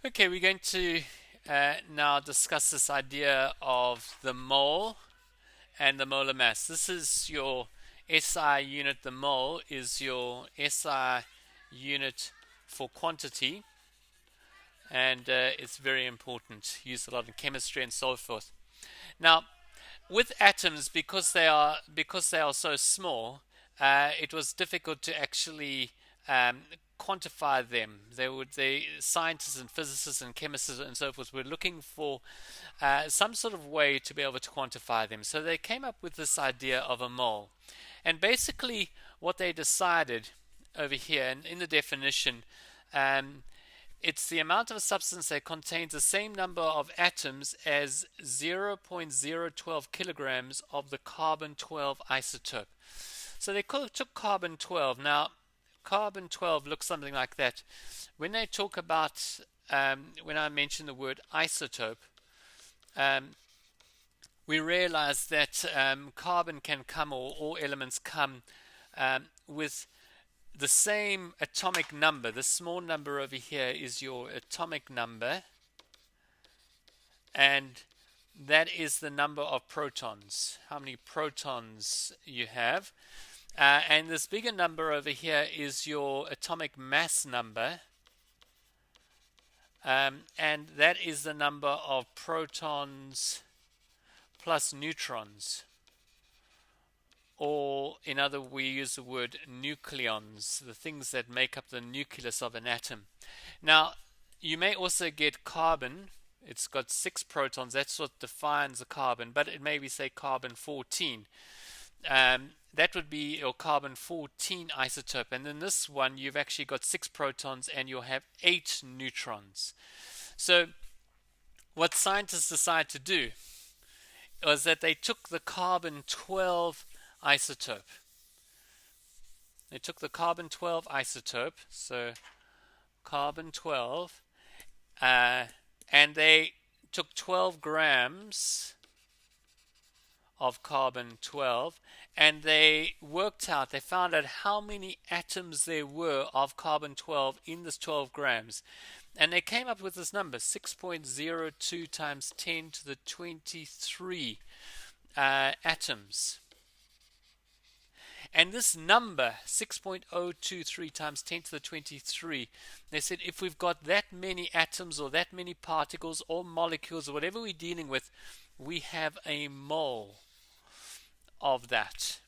Okay, we're going to now discuss this idea of the mole and the molar mass. This is your SI unit. The mole is your SI unit for quantity, and it's very important. Used a lot in chemistry and so forth. Now, with atoms, because they are so small, it was difficult to actually um, quantify them. They scientists and physicists and chemists and so forth were looking for some sort of way to be able to quantify them. So they came up with this idea of a mole, and basically what they decided over here, and in the definition, um, it's the amount of a substance that contains the same number of atoms as 0.012 kilograms of the carbon 12 isotope. So they took carbon 12. Now, carbon 12 looks something like that. When they talk about, when I mention the word isotope, um, we realize that carbon can come, or all elements come, with the same atomic number. The small number over here is your atomic number, and that is the number of protons, how many protons you have. And this bigger number over here is your atomic mass number, and that is the number of protons plus neutrons. Or, in other, we use the word nucleons, the things that make up the nucleus of an atom. Now, you may also get carbon. It's got 6 protons. That's what defines the carbon. But it may be, say, carbon 14. That would be your carbon 14 isotope. And in this one, you've actually got 6 protons and you'll have 8 neutrons. So, what scientists decided to do was that they took the carbon 12 isotope. They took the carbon 12 isotope, so carbon 12, and they took 12 grams of carbon 12, and they found out how many atoms there were of carbon 12 in this 12 grams. And they came up with this number, 6.02 times 10 to the 23 atoms. And this number, 6.023 times 10 to the 23, they said if we've got that many atoms or that many particles or molecules or whatever we're dealing with, we have a mole of that.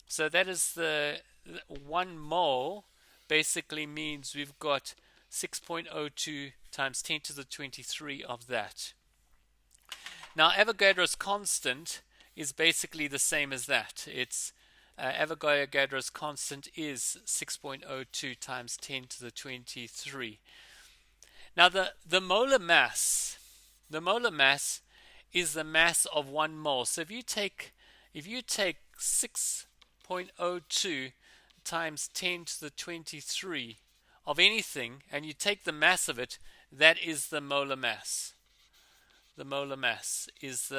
So that is the 1 mole basically means we've got 6.02 times 10 to the 23 of that. Now, Avogadro's constant is basically the same as that. It's Avogadro's constant is 6.02 times 10 to the 23. Now, the molar mass is the mass of 1 mole. So if you take 6.02 times 10 to the 23 of anything, and you take the mass of it, that is the molar mass. The molar mass is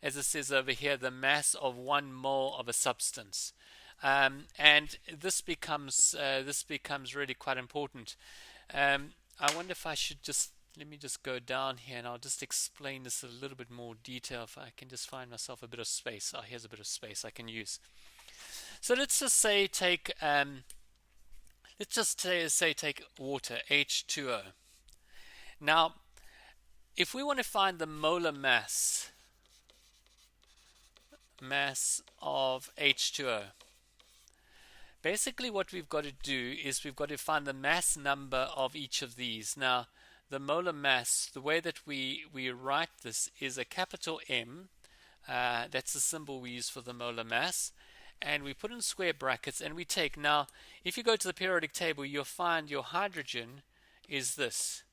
as it says over here, the mass of 1 mole of a substance. And this becomes really quite important. I wonder if I should let me just go down here and I'll just explain this a little bit more detail if I can just find myself a bit of space. Oh, here's a bit of space I can use. So let's just say take water, H2O. Now, if we want to find the molar mass of H2O, basically what we've got to do is we've got to find the mass number of each of these. Now, the molar mass, the way that we write this is a capital M. That's the symbol we use for the molar mass. And we put in square brackets and we take, now, if you go to the periodic table, you'll find your hydrogen is this.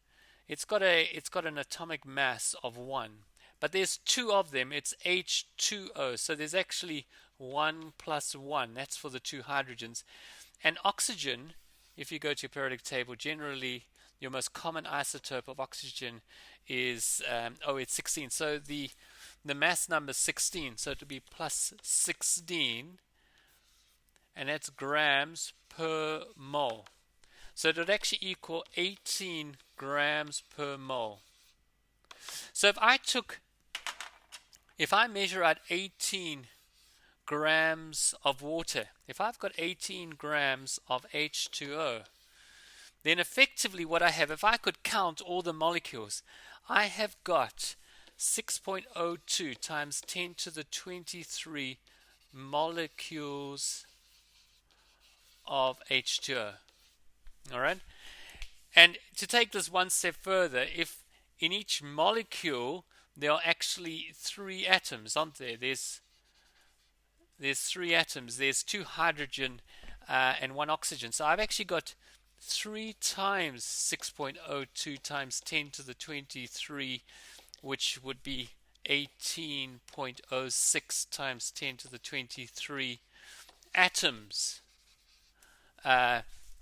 It's got an atomic mass of 1. But there's 2 of them. It's H2O. So there's actually 1 plus 1. That's for the 2 hydrogens. And oxygen, if you go to your periodic table, generally your most common isotope of oxygen is, it's 16. So the mass number is 16. So it would be plus 16. And that's grams per mole. So it would actually equal 18 grams per mole. So if I measure out 18 grams of water, if I've got 18 grams of H2O, then effectively what I have, if I could count all the molecules, I have got 6.02 times 10 to the 23 molecules of H2O. All right? And to take this one step further, if in each molecule there are actually 3 atoms, aren't there? There's 3 atoms. There's 2 hydrogen and 1 oxygen. So I've actually got 3 times 6.02 times 10 to the 23, which would be 18.06 times 10 to the 23 atoms.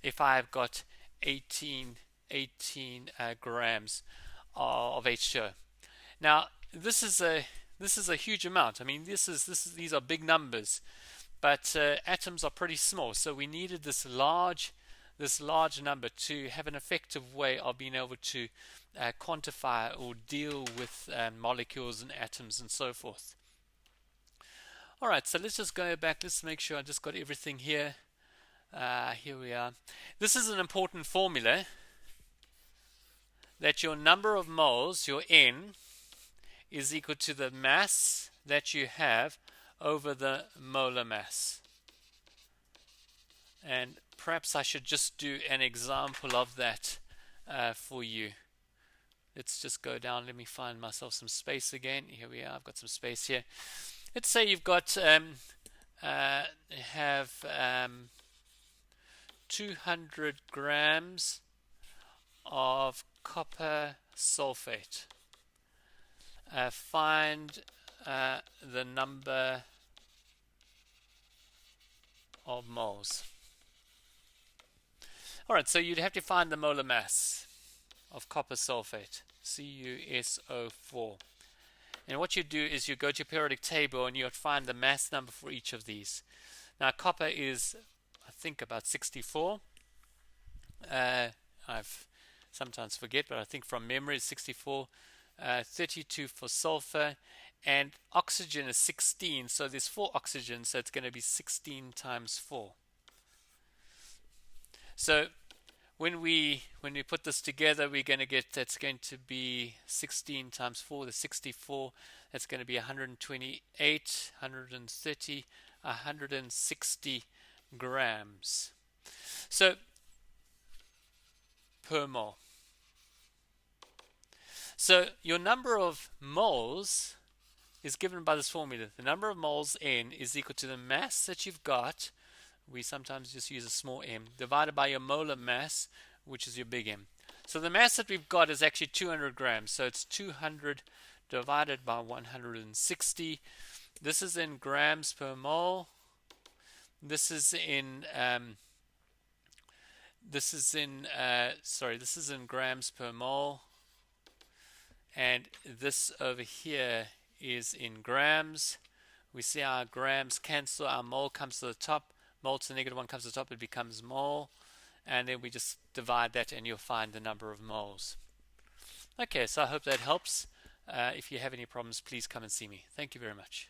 If I've got 18 grams of H2O. Now this is a huge amount. I mean, these are big numbers, but atoms are pretty small. So we needed this large number to have an effective way of being able to quantify or deal with molecules and atoms and so forth. All right, so let's just go back. Let's make sure I just got everything here. Here we are. This is an important formula, that your number of moles, your N, is equal to the mass that you have over the molar mass. And perhaps I should just do an example of that for you. Let's just go down. Let me find myself some space again. Here we are. I've got some space here. Let's say you've got 200 grams of copper sulfate. Find the number of moles. Alright, so you'd have to find the molar mass of copper sulfate, CuSO4. And what you do is you go to your periodic table and you'd find the mass number for each of these. Now copper is, I think, about 64. I've sometimes forget, but I think from memory it's 64. 32 for sulfur, and oxygen is 16, so there's 4 oxygens, so it's going to be 16 times 4. So when we put this together, we're going to get, that's going to be 16 times 4, the 64, that's going to be 128, 130, 160 grams. So per mole. So your number of moles is given by this formula. The number of moles N is equal to the mass that you've got. We sometimes just use a small m, divided by your molar mass, which is your big M. So the mass that we've got is actually 200 grams. So it's 200 divided by 160. This is in grams per mole. This is in grams per mole. And this over here is in grams. We see our grams cancel, our mole comes to the top, mole to the negative 1 comes to the top, it becomes mole, and then we just divide that and you'll find the number of moles. Okay, so I hope that helps. If you have any problems, please come and see me. Thank you very much.